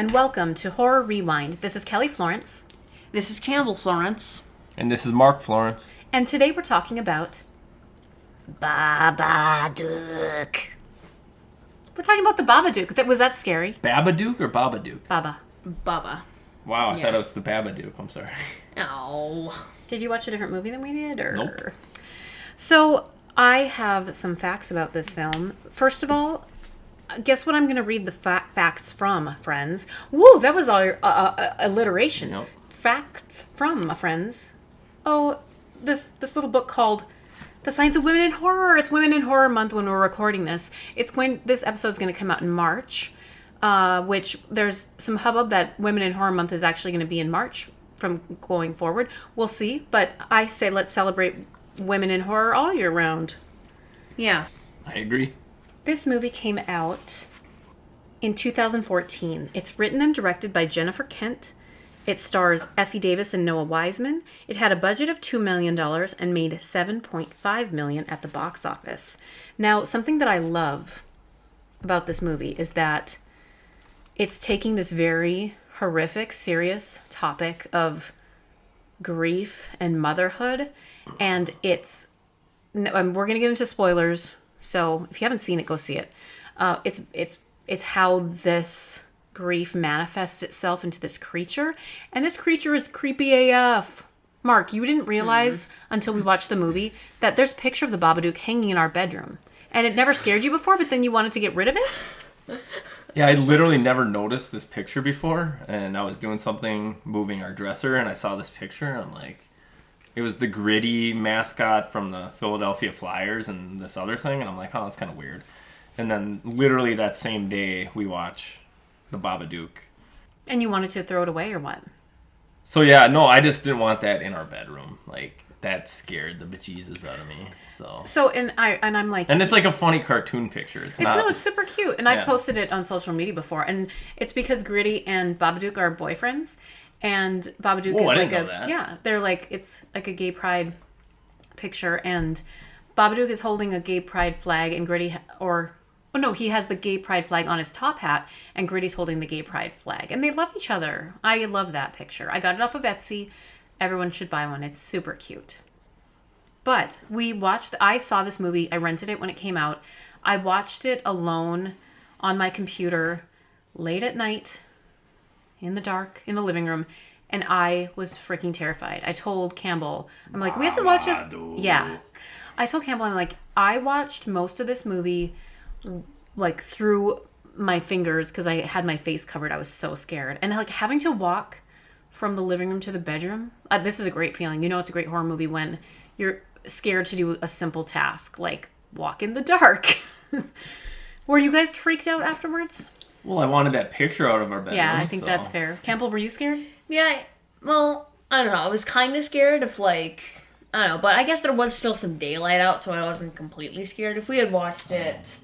and welcome to Horror Rewind. This is Kelly Florence. This is Campbell Florence. And this is Mark Florence. And today we're talking about Babadook. We're talking about the Babadook. Was that scary? Babadook or Babadook? Bubba. Wow, I thought it was the Babadook. I'm sorry. Oh. Did you watch a different movie than we did? Or? Nope. So, I have some facts about this film. First of all, guess what I'm going to read the facts from, friends? Woo, that was our alliteration. Nope. Facts from, friends. Oh, this little book called The Science of Women in Horror. It's Women in Horror Month when we're recording this. This episode's going to come out in March, which there's some hubbub that Women in Horror Month is actually going to be in March from going forward. We'll see, but I say let's celebrate women in horror all year round. Yeah. I agree. This movie came out in 2014. It's written and directed by Jennifer Kent. It stars Essie Davis and Noah Wiseman. It had a budget of $2 million and made $7.5 million at the box office. Now, something that I love about this movie is that it's taking this very horrific, serious topic of grief and motherhood, and we're going to get into spoilers. So if you haven't seen it, go see it. It's how this grief manifests itself into this creature. And this creature is creepy AF. Mark, you didn't realize until we watched the movie that there's a picture of the Babadook hanging in our bedroom. And it never scared you before, but then you wanted to get rid of it? Yeah, I literally never noticed this picture before. And I was doing something, moving our dresser, and I saw this picture, and I'm like, it was the gritty mascot from the Philadelphia Flyers and this other thing. And I'm like, oh, that's kind of weird. And then literally that same day, we watch the Babadook. And you wanted to throw it away or what? So yeah, no, I just didn't want that in our bedroom. Like, that scared the bejesus out of me. And I'm like... And it's like a funny cartoon picture. It's not... No, it's super cute. And I've posted it on social media before. And it's because Gritty and Babadook are boyfriends. And Babadook is like they're like, it's like a gay pride picture, and Babadook is holding a gay pride flag, and Gritty, he has the gay pride flag on his top hat, and Gritty's holding the gay pride flag, and they love each other. I love that picture. I got it off of Etsy. Everyone should buy one. It's super cute. But I saw this movie. I rented it when it came out. I watched it alone on my computer late at night, in the dark, in the living room, and I was freaking terrified. I told Campbell, I'm like, we have to watch this. Yeah. I told Campbell, I'm like, I watched most of this movie, like, through my fingers because I had my face covered. I was so scared. And, like, having to walk from the living room to the bedroom, this is a great feeling. You know it's a great horror movie when you're scared to do a simple task, like walk in the dark. Were you guys freaked out afterwards? Well, I wanted that picture out of our bedroom. Yeah, I think that's fair. Campbell, were you scared? Yeah, well, I don't know. I was kind of scared of, like, I don't know. But I guess there was still some daylight out, so I wasn't completely scared. If we had watched it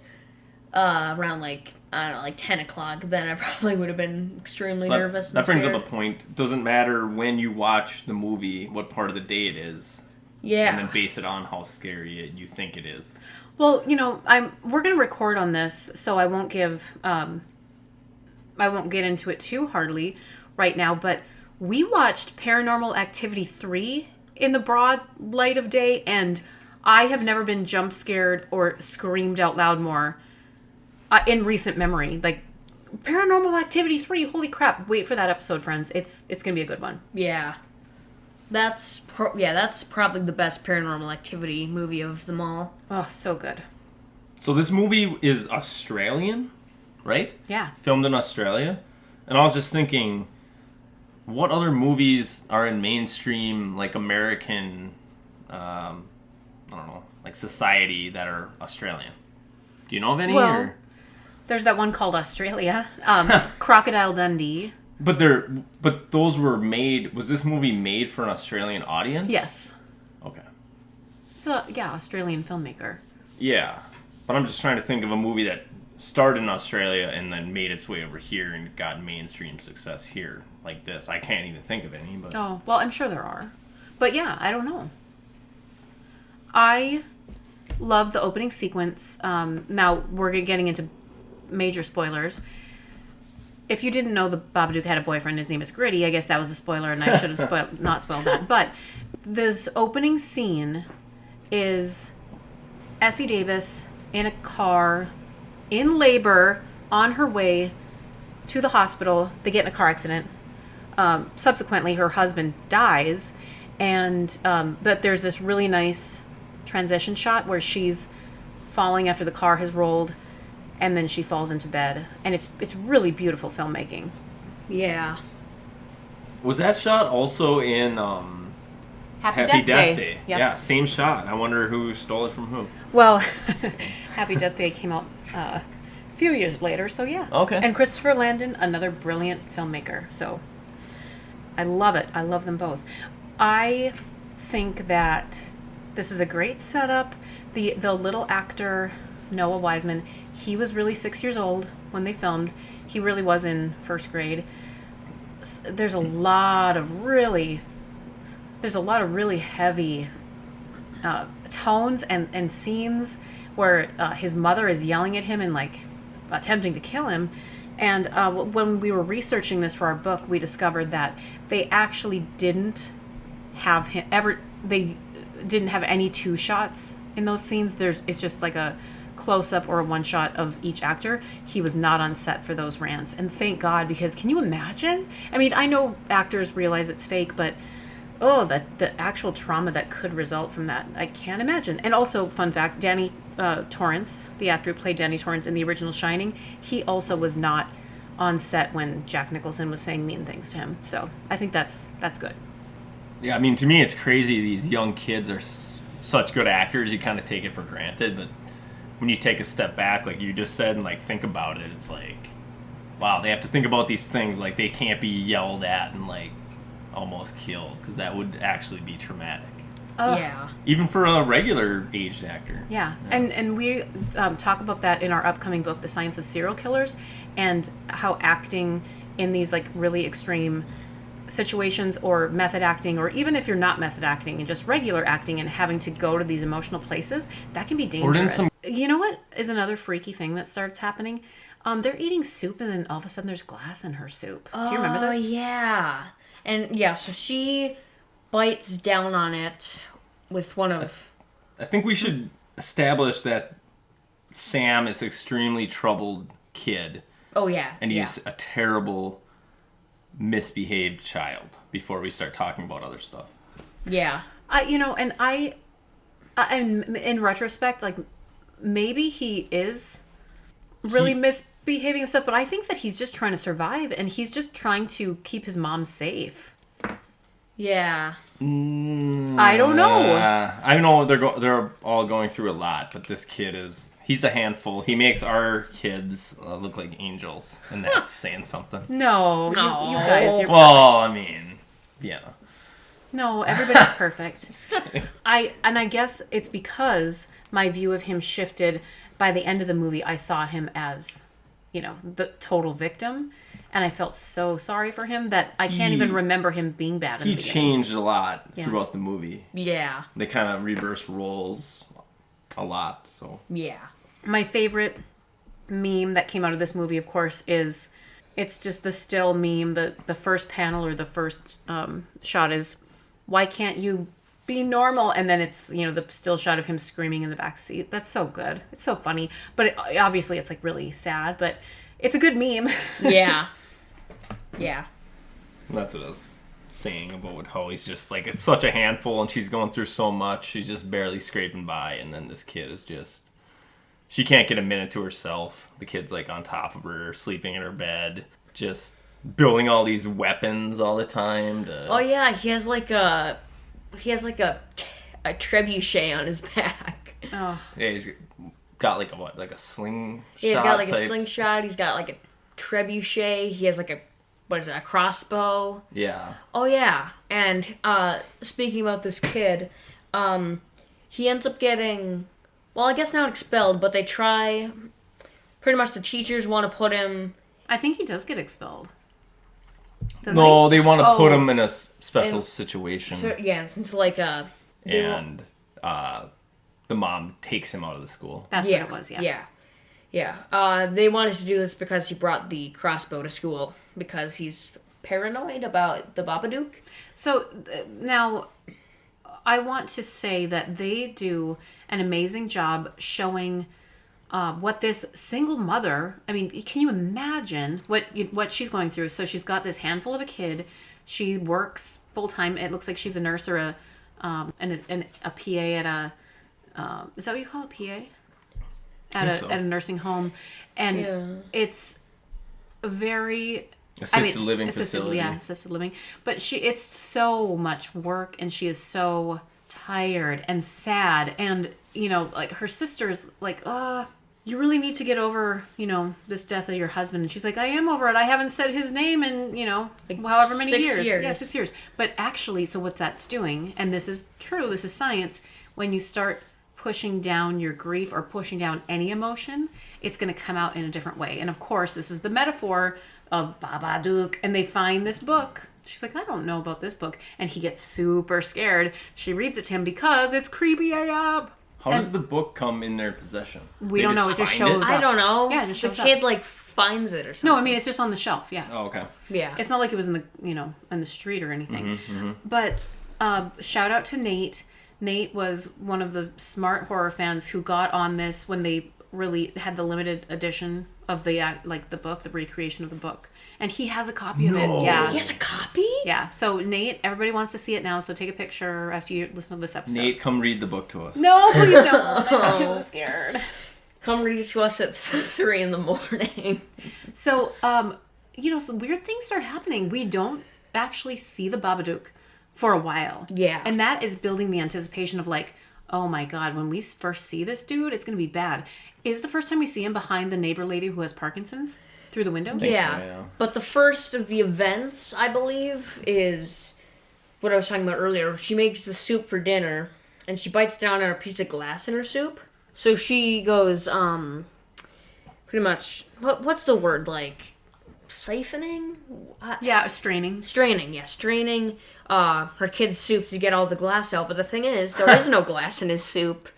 around, like, I don't know, like 10 o'clock, then I probably would have been extremely nervous and that brings scared. up a point. It doesn't matter when you watch the movie, what part of the day it is. Yeah. And then base it on how scary you think it is. Well, we're going to record on this, so I won't get into it too hardly right now, but we watched Paranormal Activity 3 in the broad light of day, and I have never been jump scared or screamed out loud more in recent memory. Like, Paranormal Activity 3, holy crap. Wait for that episode, friends. It's going to be a good one. Yeah. That's probably the best Paranormal Activity movie of them all. Oh, so good. So this movie is Australian, right? Yeah. Filmed in Australia. And I was just thinking, what other movies are in mainstream, like, American, I don't know, like, society that are Australian? Do you know of any? Well, there's that one called Australia. Crocodile Dundee. But those were made... Was this movie made for an Australian audience? Yes. Okay. So, yeah, Australian filmmaker. Yeah. But I'm just trying to think of a movie that started in Australia and then made its way over here and got mainstream success here like this. I can't even think of any, but... Oh, well, I'm sure there are. But yeah, I don't know. I love the opening sequence. Now, we're getting into major spoilers. if you didn't know the Babadook had a boyfriend, his name is Gritty. I guess that was a spoiler, and I should have not spoiled that. But this opening scene is Essie Davis in a car, in labor, on her way to the hospital. They get in a car accident. Subsequently, her husband dies, and but there's this really nice transition shot where she's falling after the car has rolled, and then she falls into bed, and it's really beautiful filmmaking. Yeah. Was that shot also in Happy Death Day? Yep. Yeah, same shot. I wonder who stole it from who. Well, Happy Death Day came out a few years later, so yeah. Okay. And Christopher Landon, another brilliant filmmaker, so I love it. I love them both. I think that this is a great setup. The little actor, Noah Wiseman, he was really 6 years old when they filmed. He really was in first grade. There's a lot of really heavy tones and scenes where his mother is yelling at him and like attempting to kill him. And when we were researching this for our book, we discovered that they actually didn't have him ever. They didn't have any two shots in those scenes. It's just like a close-up or a one shot of each actor. He was not on set for those rants, and thank God, because can you imagine? I mean, I know actors realize it's fake, but the actual trauma that could result from that, I can't imagine. And also, fun fact, Danny Torrance, the actor who played Danny Torrance in the original Shining, he also was not on set when Jack Nicholson was saying mean things to him. So I think that's good. Yeah, I mean, to me, it's crazy. These young kids are such good actors. You kind of take it for granted, but when you take a step back, like you just said, and like think about it, it's like, wow, they have to think about these things. Like they can't be yelled at and like almost killed, because that would actually be traumatic. Yeah. Even for a regular aged actor. Yeah. And we talk about that in our upcoming book, The Science of Serial Killers, and how acting in these like really extreme situations, or method acting, or even if you're not method acting and just regular acting and having to go to these emotional places, that can be dangerous. You know what is another freaky thing that starts happening? They're eating soup, and then all of a sudden there's glass in her soup. Do you remember this? Oh, yeah. And yeah, so she bites down on it with one of... I think we should establish that Sam is an extremely troubled kid. Oh, yeah. And he's a terrible, misbehaved child before we start talking about other stuff. Yeah. And in retrospect, like, maybe he is really misbehaving and stuff, but I think that he's just trying to survive, and he's just trying to keep his mom safe. Yeah. I don't know. I know they're all going through a lot, but this kid he's a handful. He makes our kids look like angels, and that's saying something. No. You guys, you're well, I mean, yeah. No, everybody's perfect. I guess it's because my view of him shifted. By the end of the movie, I saw him as, the total victim, and I felt so sorry for him that I can't even remember him being bad in the beginning. He changed a lot throughout the movie. Yeah. They kind of reverse roles a lot, so. Yeah. My favorite meme that came out of this movie, of course, it's just the still meme. The first panel, or the first shot is, why can't you be normal? And then it's, the still shot of him screaming in the back seat. That's so good. It's so funny. But obviously it's like really sad, but it's a good meme. Yeah. Yeah. That's what I was saying about how he's just like, it's such a handful, and she's going through so much. She's just barely scraping by, and then this kid is just, she can't get a minute to herself. The kid's like on top of her, sleeping in her bed, just building all these weapons all the time. Oh yeah, he has like a trebuchet on his back. Oh. Yeah, he's got like a slingshot. Yeah, he's got like a slingshot. He's got like a trebuchet. He has like a crossbow. Yeah. Oh yeah, and speaking about this kid, he ends up getting, well, I guess not expelled, but they try. Pretty much, the teachers want to put him. I think he does get expelled. They want to put him in a special situation. Yeah, into like a. And the mom takes him out of the school. That's what it was. Yeah. Yeah, Yeah. They wanted to do this because he brought the crossbow to school because he's paranoid about the Babadook. So now I want to say that they do an amazing job showing what this single mother, I mean, can you imagine what she's going through? So she's got this handful of a kid. She works full time. It looks like she's a nurse or a PA at a, is that what you call a PA? At a nursing home. And it's very... Assisted living facility. Yeah, assisted living. But it's so much work, and she is so tired and sad. And, like, her sister's like, you really need to get over, this death of your husband. And she's like, I am over it. I haven't said his name in, like however many 6 years. Yeah, 6 years. But actually, so what that's doing, and this is true, this is science, when you start pushing down your grief or pushing down any emotion, it's going to come out in a different way. And of course, this is the metaphor of Babadook, and they find this book. She's like, I don't know about this book. And he gets super scared. She reads it to him because it's creepy AF. How does the book come in their possession? We don't know. It just shows up. I don't know. Yeah, it just shows the kid like finds it or something. No, I mean it's just on the shelf. Yeah. Oh, okay. Yeah. It's not like it was in the in the street or anything. But shout out to Nate. Nate was one of the smart horror fans who got on this when they really had the limited edition of the the book, the recreation of the book, and he has a copy of it. Yeah, he has a copy. Yeah. So Nate, everybody wants to see it now. So take a picture after you listen to this episode. Nate, come read the book to us. No, please don't. I'm too scared. Come read it to us at 3 a.m. So, some weird things start happening. We don't actually see the Babadook for a while. Yeah. And that is building the anticipation of like, oh my God, when we first see this dude, it's going to be bad. Is the first time we see him behind the neighbor lady who has Parkinson's through the window? Yeah. But the first of the events, I believe, is what I was talking about earlier. She makes the soup for dinner, and she bites down on a piece of glass in her soup. So she goes, pretty much, what's the word, like, siphoning? Straining. Straining her kid's soup to get all the glass out. But the thing is, there is no glass in his soup.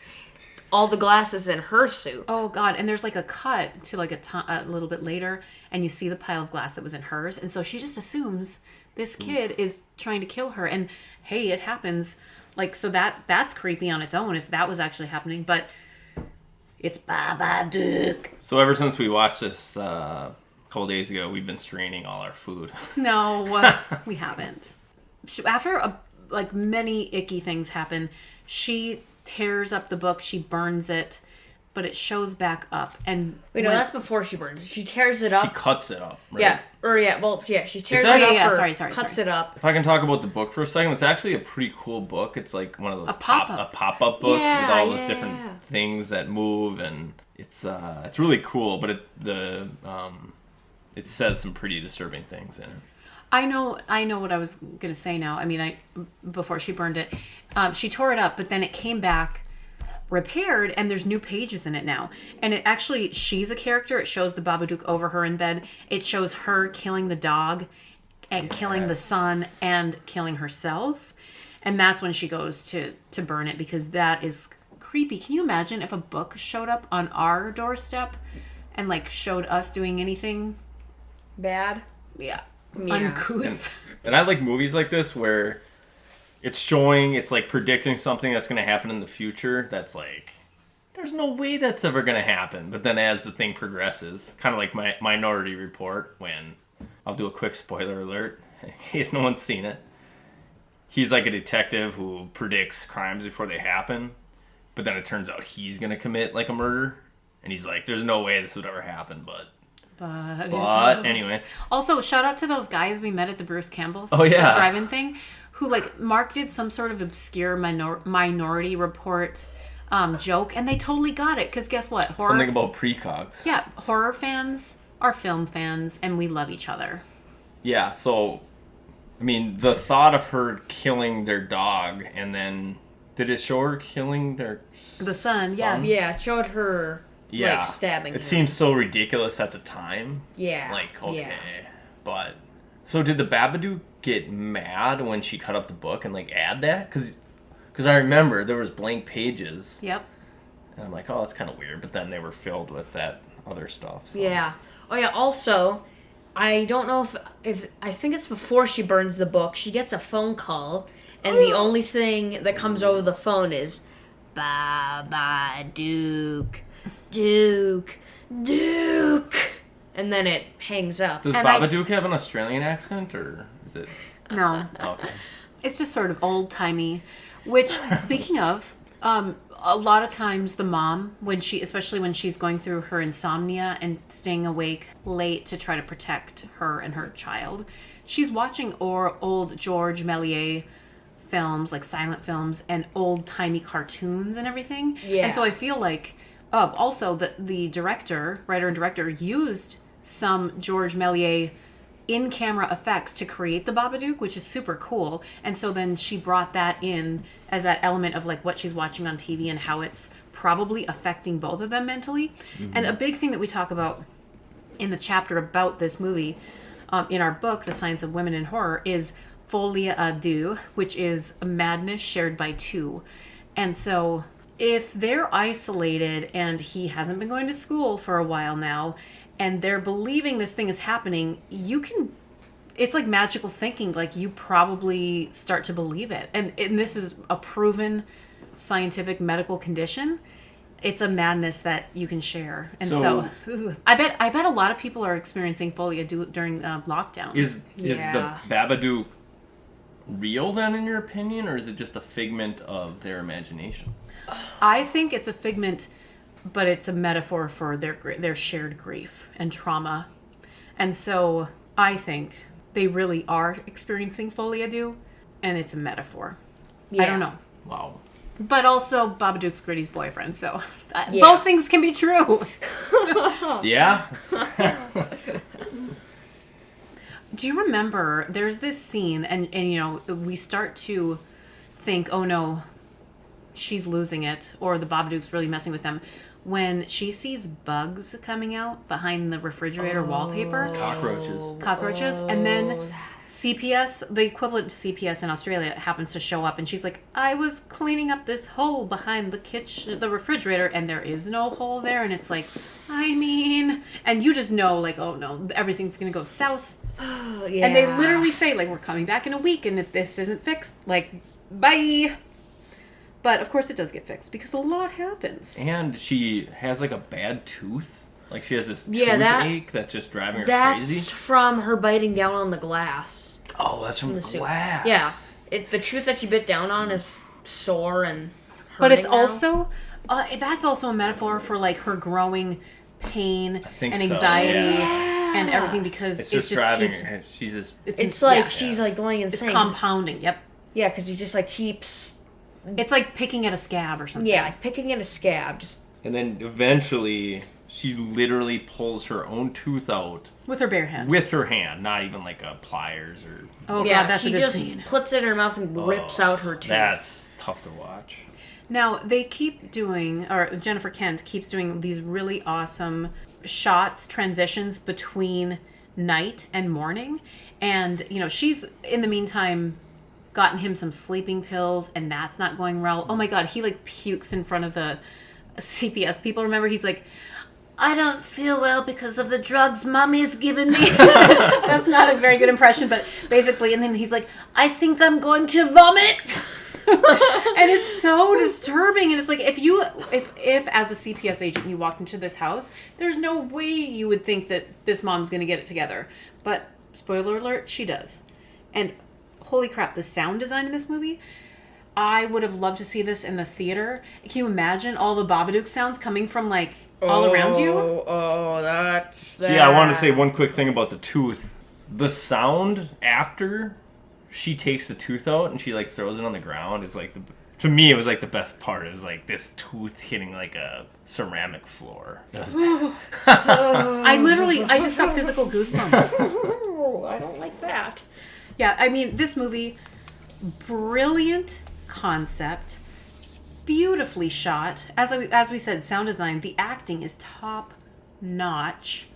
All the glass is in her soup. Oh, God. And there's like a cut to like a little bit later, and you see the pile of glass that was in hers. And so she just assumes this kid is trying to kill her. And hey, it happens. Like, so that's creepy on its own if that was actually happening. But it's Babadook. So ever since we watched this a couple days ago, we've been straining all our food. No, we haven't. After many icky things happen, she tears up the book, she burns it, but it shows back up. And that's before she burns it. She tears it up. She cuts it up, right? She tears it up. Sorry. Cuts it up. If I can talk about the book for a second, it's actually a pretty cool book. It's like one of those pop-up book with all those different things that move, and it's really cool. But it says some pretty disturbing things in it. I know what I was gonna say now. I mean, before she burned it, she tore it up, but then it came back repaired, and there's new pages in it now. And it actually, she's a character. It shows the Babadook over her in bed. It shows her killing the dog, and killing the son, and killing herself. And that's when she goes to burn it, because that is creepy. Can you imagine if a book showed up on our doorstep and like showed us doing anything bad? Yeah. Uncouth. And I like movies like this where it's like predicting something that's going to happen in the future that's like, there's no way that's ever going to happen. But then as the thing progresses, kind of like my Minority Report, when, I'll do a quick spoiler alert in case no one's seen it. He's like a detective who predicts crimes before they happen, but then it turns out he's going to commit like a murder. And he's like, there's no way this would ever happen, but anyway. Also, shout out to those guys we met at the Bruce Campbell drive-in thing, who like Mark did some sort of obscure Minority Report joke, and they totally got it. Because guess what? Something about precogs. Yeah, horror fans are film fans, and we love each other. Yeah, so I mean, the thought of her killing their dog, and then did it show her killing the son? Yeah, it showed her. Yeah, like stabbing. It seems so ridiculous at the time. Yeah. Like, okay. Yeah. But, so did the Babadook get mad when she cut up the book and, like, add that? Because I remember there was blank pages. Yep. And I'm like, oh, that's kind of weird. But then they were filled with that other stuff. So. Yeah. Oh yeah. Also, I don't know if I think it's before she burns the book. She gets a phone call, and the only thing that comes over the phone is Babadook, Duke, Duke, and then it hangs up. Does Babadook have an Australian accent, or is it? No. Okay. It's just sort of old-timey, which, speaking of, a lot of times the mom, especially when she's going through her insomnia and staying awake late to try to protect her and her child, she's watching old George Méliès films, like silent films, and old-timey cartoons and everything. Yeah. And so I feel like, also, the writer and director, used some George Méliès in-camera effects to create the Babadook, which is super cool. And so then she brought that in as that element of like what she's watching on TV and how it's probably affecting both of them mentally. Mm-hmm. And a big thing that we talk about in the chapter about this movie, in our book, The Science of Women in Horror, is folie à deux, which is a madness shared by two. And so if they're isolated and he hasn't been going to school for a while now, and they're believing this thing is happening, it's like magical thinking. Like, you probably start to believe it. And this is a proven scientific medical condition. It's a madness that you can share. And so I bet a lot of people are experiencing folie à deux during lockdown. Is the Babadook real then, in your opinion, or is it just a figment of their imagination? I think it's a figment, but it's a metaphor for their shared grief and trauma. And so I think they really are experiencing folie à deux, and it's a metaphor. Yeah. I don't know. Wow. But also, Babadook's Gritty's boyfriend, so both things can be true. Yeah. Do you remember, there's this scene, and we start to think, oh no, she's losing it, or the Babadook's really messing with them, when she sees bugs coming out behind the refrigerator wallpaper. Cockroaches. And then CPS, the equivalent to CPS in Australia, happens to show up, and she's like, I was cleaning up this hole behind the refrigerator, and there is no hole there. And it's like, and you just know, like, oh no, everything's going to go south. Oh, yeah. And they literally say, like, we're coming back in a week, and if this isn't fixed, like, bye. But, of course, it does get fixed, because a lot happens. And she has, like, a bad tooth. Like, she has this toothache that's just driving her crazy. That's from her biting down on the glass. Oh, that's from the glass. Yeah. The tooth that she bit down on is sore and hurting. But it's also... that's also a metaphor for, like, her growing pain and anxiety and everything, because it's just driving her. She's she's, like, going insane. It's compounding, yep. Yeah, because he just, like, keeps... It's like picking at a scab or something. Yeah, like picking at a scab. And then eventually, she literally pulls her own tooth out. With her bare hand. With her hand, not even like a pliers or... Oh, yeah, God, that's a good scene. She just puts it in her mouth and rips out her tooth. That's tough to watch. Now, they keep doing, or Jennifer Kent keeps doing these really awesome shots, transitions between night and morning. And, she's, in the meantime... gotten him some sleeping pills, and that's not going well. Oh my God, he like pukes in front of the CPS people. Remember, he's like, I don't feel well because of the drugs Mommy's given me. That's not a very good impression, but basically, and then he's like, I think I'm going to vomit. And it's so disturbing. And it's like, if as a CPS agent you walked into this house, there's no way you would think that this mom's going to get it together. But spoiler alert, she does. And holy crap, the sound design in this movie, I would have loved to see this in the theater. Can you imagine all the Babadook sounds coming from, like, all around you? Oh, that's that. So, yeah, I wanted to say one quick thing about the tooth. The sound after she takes the tooth out and she, like, throws it on the ground is, like, to me, it was, like, the best part. It was, like, this tooth hitting, like, a ceramic floor. I just got physical goosebumps. I don't like that. Yeah, I mean, this movie, brilliant concept, beautifully shot. As we said, sound design, the acting is top notch.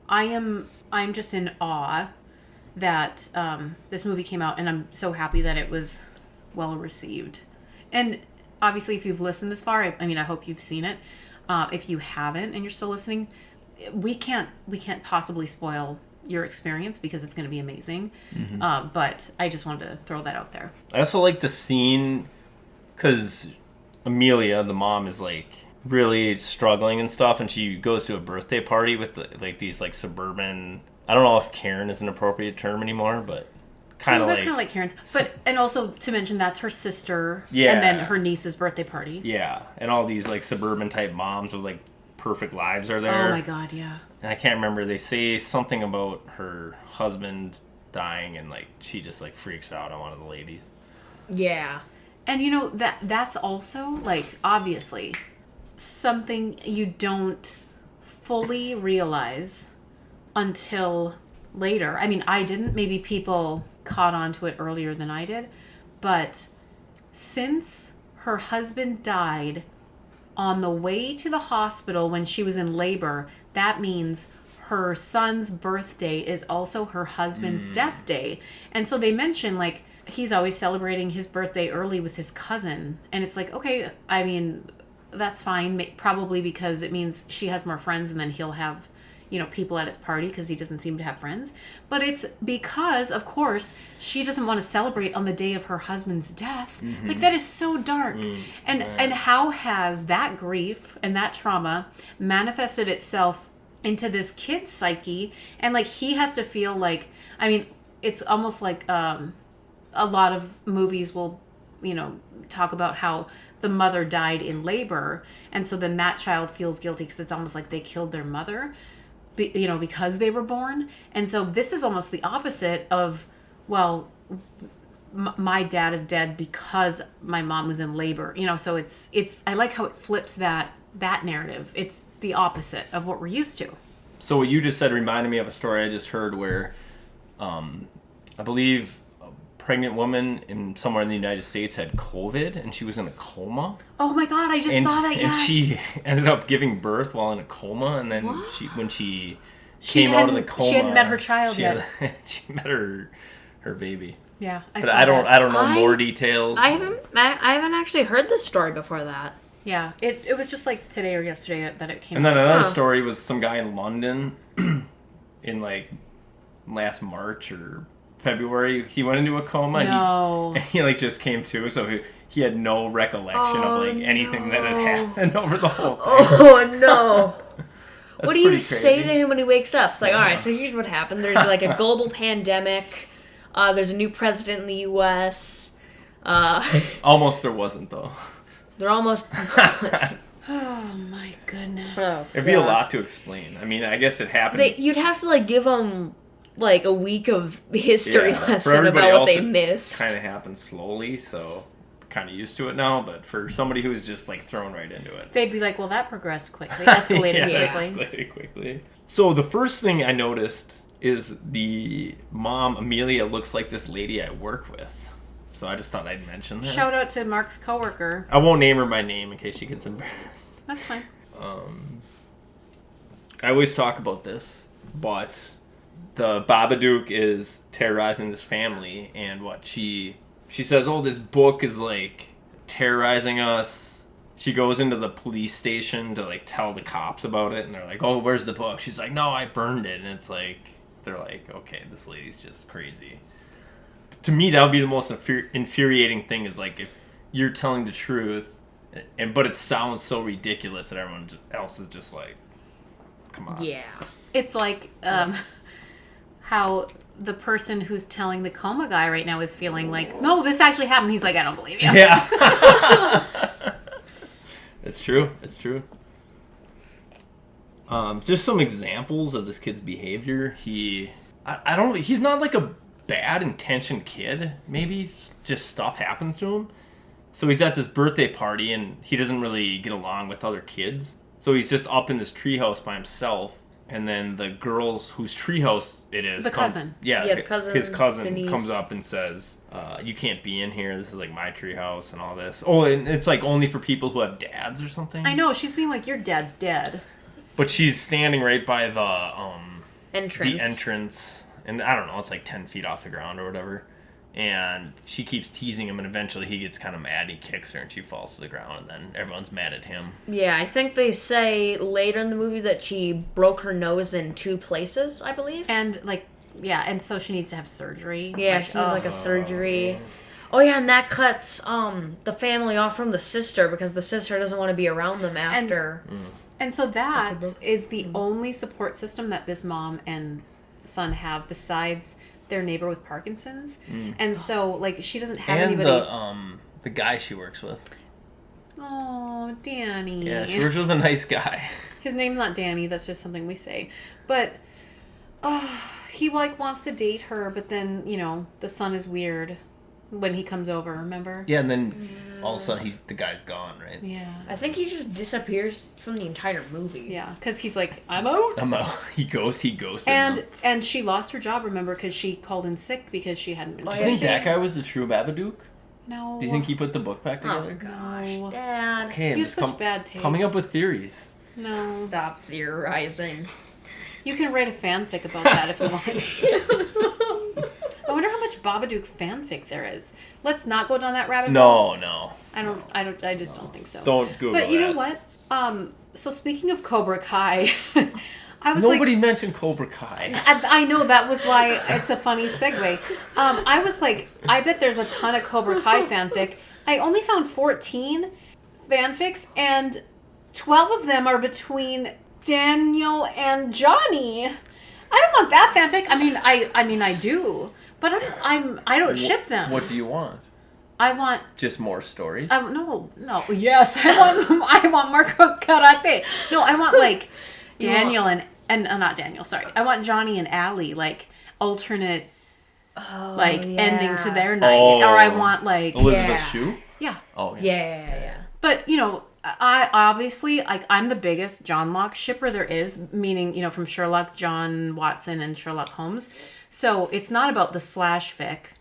I'm just in awe that this movie came out, and I'm so happy that it was well received. And obviously, if you've listened this far, I hope you've seen it. If you haven't and you're still listening, we can't possibly spoil your experience because it's going to be amazing. But I just wanted to throw that out there. I also like the scene because Amelia, the mom, is like really struggling and stuff, and she goes to a birthday party with these like suburban. I don't know if Karen is an appropriate term anymore, but kind of like Karen's. But and also to mention that's her sister, yeah, and then her niece's birthday party. Yeah, and all these like suburban type moms with like perfect lives are there. Oh my god, yeah. And I can't remember. They say something about her husband dying, and like she just like freaks out on one of the ladies. Yeah. And you know that's also like obviously something you don't fully realize until later. I mean, I didn't. Maybe people caught on to it earlier than I did. But since her husband died on the way to the hospital when she was in labor, that means her son's birthday is also her husband's death day. And so they mention, like, he's always celebrating his birthday early with his cousin. And it's like, okay, I mean, that's fine. Probably because it means she has more friends and then he'll have, you know, people at his party because he doesn't seem to have friends. But it's because, of course, she doesn't want to celebrate on the day of her husband's death. Like, that is so dark. And how has that grief and that trauma manifested itself into this kid's psyche? And, like, he has to feel like, I mean, it's almost like a lot of movies will, you know, talk about how the mother died in labor. And so then that child feels guilty because it's almost like they killed their mother. You know, because they were born. And so this is almost the opposite of, well, my dad is dead because my mom was in labor. You know, so it's I like how it flips that narrative. It's the opposite of what we're used to. So what you just said reminded me of a story I just heard where I believe a pregnant woman somewhere in the United States had COVID and she was in a coma. Oh my god, I just saw that, yes. And she ended up giving birth while in a coma, and then when she came out of the coma, she hadn't met her child yet. She met her baby. Yeah, I don't know more details. I haven't actually heard this story before that. Yeah, it was just like today or yesterday that it came And then out. another story was some guy in London in like last March or February. He went into a coma and he like just came to, so he had no recollection of like anything that had happened over the whole thing. Oh no. What do you crazy. say to him when he wakes up? It's like, all right, so here's what happened. There's like a global pandemic. There's a new president in the U.S. Almost there wasn't, though. They're almost... Oh my goodness. It'd be a lot to explain. I mean, I guess it happened. You'd have to like give them like a week of history lesson about what they missed. Kind of happened slowly, so kind of used to it now. But for somebody who's just like thrown right into it, they'd be like, "Well, that progressed quickly, escalated quickly." So the first thing I noticed is the mom, Amelia, looks like this lady I work with. So I just thought I'd mention that. Shout out to Mark's coworker. I won't name her by name in case she gets embarrassed. That's fine. I always talk about this, but the Babadook is terrorizing this family, and what she says, oh, this book is like terrorizing us. She goes into the police station to like tell the cops about it, and they're like, oh, where's the book? She's like, no, I burned it. And it's like, they're like, okay, this lady's just crazy. To me, that would be the most infuriating thing, is like if you're telling the truth, but it sounds so ridiculous that everyone else is just like, come on. Yeah. It's like how the person who's telling the coma guy right now is feeling like, no, this actually happened. He's like, I don't believe you. Yeah. It's true. It's true. Just some examples of this kid's behavior. He's not like a bad intentioned kid. Maybe just stuff happens to him. So he's at this birthday party and he doesn't really get along with other kids. So he's just up in this treehouse by himself. And then the girls whose treehouse it is... The cousin. The cousin. His cousin Denise. comes up and says, you can't be in here. This is like my treehouse and all this. Oh, and it's like only for people who have dads or something. I know. She's being like, your dad's dead. But she's standing right by the entrance. The entrance. And I don't know, it's like 10 feet off the ground or whatever. And she keeps teasing him, and eventually he gets kind of mad. He kicks her, and she falls to the ground, and then everyone's mad at him. Yeah, I think they say later in the movie that she broke her nose in 2 places, I believe. And, and so she needs to have surgery. Yeah, she needs, a surgery. Oh, yeah, and that cuts the family off from the sister because the sister doesn't want to be around them after. And so that is the only support system that this mom and son have besides their neighbor with Parkinson's. And so she doesn't have anybody. The guy she works with. Oh, Danny. Yeah, she works with a nice guy. His name's not Danny, that's just something we say. But he wants to date her, but then, the son is weird when he comes over, remember? Yeah, and then all of a sudden the guy's gone, right? Yeah. I think he just disappears from the entire movie. Yeah, because he's like, I'm out. He ghosted him. And she lost her job, remember, because she called in sick because she hadn't been Do you think that guy was the true Babadook? No. Do you think he put the book back together? Oh, gosh, No. Dad. Okay, you have such bad taste. Coming up with theories. No. Stop theorizing. You can write a fanfic about that if you want. I wonder how much Babadook fanfic there is. Let's not go down that rabbit hole. No. I just don't think so. Don't Google But you that. know what? So speaking of Cobra Kai, I was Nobody mentioned Cobra Kai. I know, that was why it's a funny segue. I was like, I bet there's a ton of Cobra Kai fanfic. I only found 14 fanfics, and 12 of them are between Daniel and Johnny. I don't want that fanfic. I mean I do, but I don't ship them. What do you want? I want just more stories. No. Yes, I want Marco Karate. No, I want Daniel and not Daniel. Sorry, I want Johnny and Allie alternate ending to their night, or I want Elizabeth Shue. Yeah. Oh yeah. But I obviously I'm the biggest John Locke shipper there is, meaning from Sherlock, John Watson, and Sherlock Holmes. So it's not about the slash fic.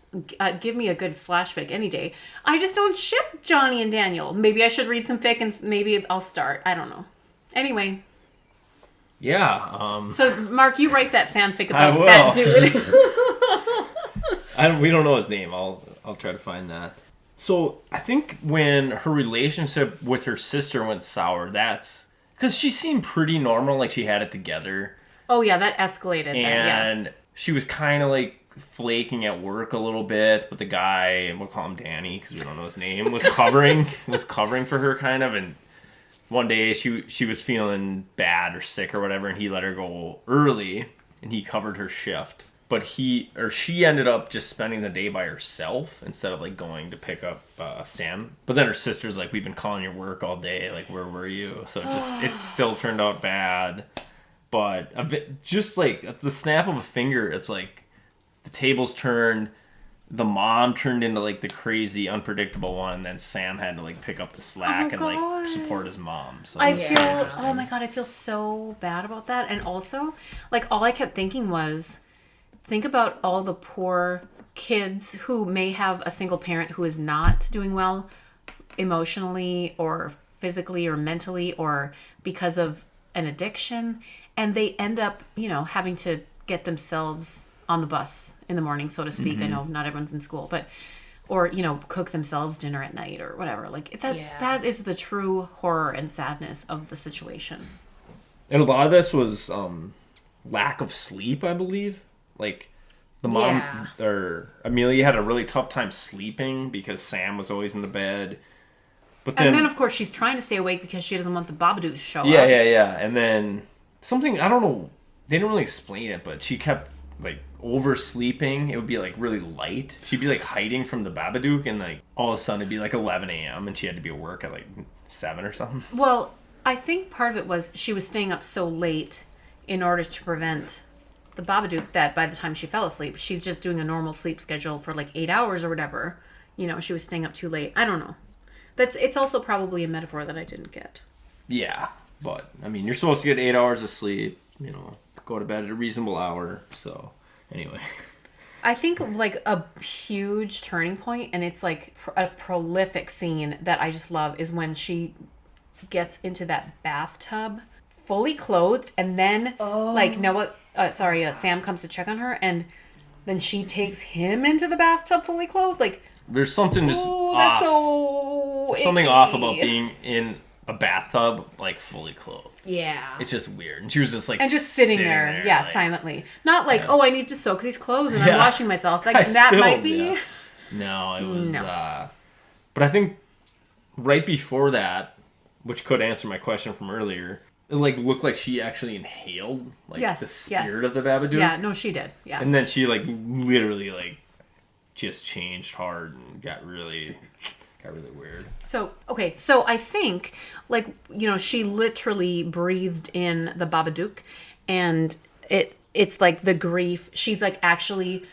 Give me a good slash fic any day. I just don't ship Johnny and Daniel. Maybe I should read some fic and maybe I'll start. I don't know. Anyway. Yeah. So Mark, you write that fanfic about that dude. We don't know his name. I'll try to find that. So I think when her relationship with her sister went sour, that's because she seemed pretty normal, like she had it together. Oh yeah, that escalated. And she was kind of flaking at work a little bit, but the guy, we'll call him Danny because we don't know his name, was covering for her kind of. And one day she was feeling bad or sick or whatever, and he let her go early, and he covered her shift. But she ended up just spending the day by herself instead of going to pick up Sam. But then her sister's like, we've been calling your work all day. Where were you? So it still turned out bad. But just at the snap of a finger, it's the tables turned. The mom turned into the crazy, unpredictable one. And then Sam had to pick up the slack and support his mom. So oh my God, I feel so bad about that. And also, all I kept thinking was, think about all the poor kids who may have a single parent who is not doing well emotionally or physically or mentally or because of an addiction. And they end up, having to get themselves on the bus in the morning, so to speak. Mm-hmm. I know not everyone's in school, or cook themselves dinner at night or whatever. That is the true horror and sadness of the situation. And a lot of this was lack of sleep, I believe. The mom or Amelia had a really tough time sleeping because Sam was always in the bed. But then of course she's trying to stay awake because she doesn't want the Babadook to show up. Yeah. And then something, I don't know, they didn't really explain it, but she kept oversleeping. It would be really light. She'd be hiding from the Babadook, and all of a sudden it'd be 11 a.m. and she had to be at work at 7 or something. Well, I think part of it was she was staying up so late in order to prevent the Babadook that by the time she fell asleep, she's just doing a normal sleep schedule for 8 hours or whatever. She was staying up too late. I don't know. It's also probably a metaphor that I didn't get. Yeah, but you're supposed to get 8 hours of sleep, go to bed at a reasonable hour. So anyway, I think a huge turning point, and it's a prolific scene that I just love, is when she gets into that bathtub fully clothed, and then Sam comes to check on her, and then she takes him into the bathtub fully clothed. Like, there's something just off. That's so something icky. off about being in a bathtub, like, fully clothed. Yeah. It's just weird. And she was just, like, and just sitting there, yeah, like, silently. Not like, I need to soak these clothes and I'm washing myself. Like, that spilled, might be. Yeah. No, it was, but I think right before that, which could answer my question from earlier, it, like, looked like she actually inhaled, like, the spirit of the Babadook. Yeah, no, she did, yeah. And then she, like, literally, like, just changed hard and got really weird. So I think, like, you know, she literally breathed in the Babadook, and it's like the grief. She's like actually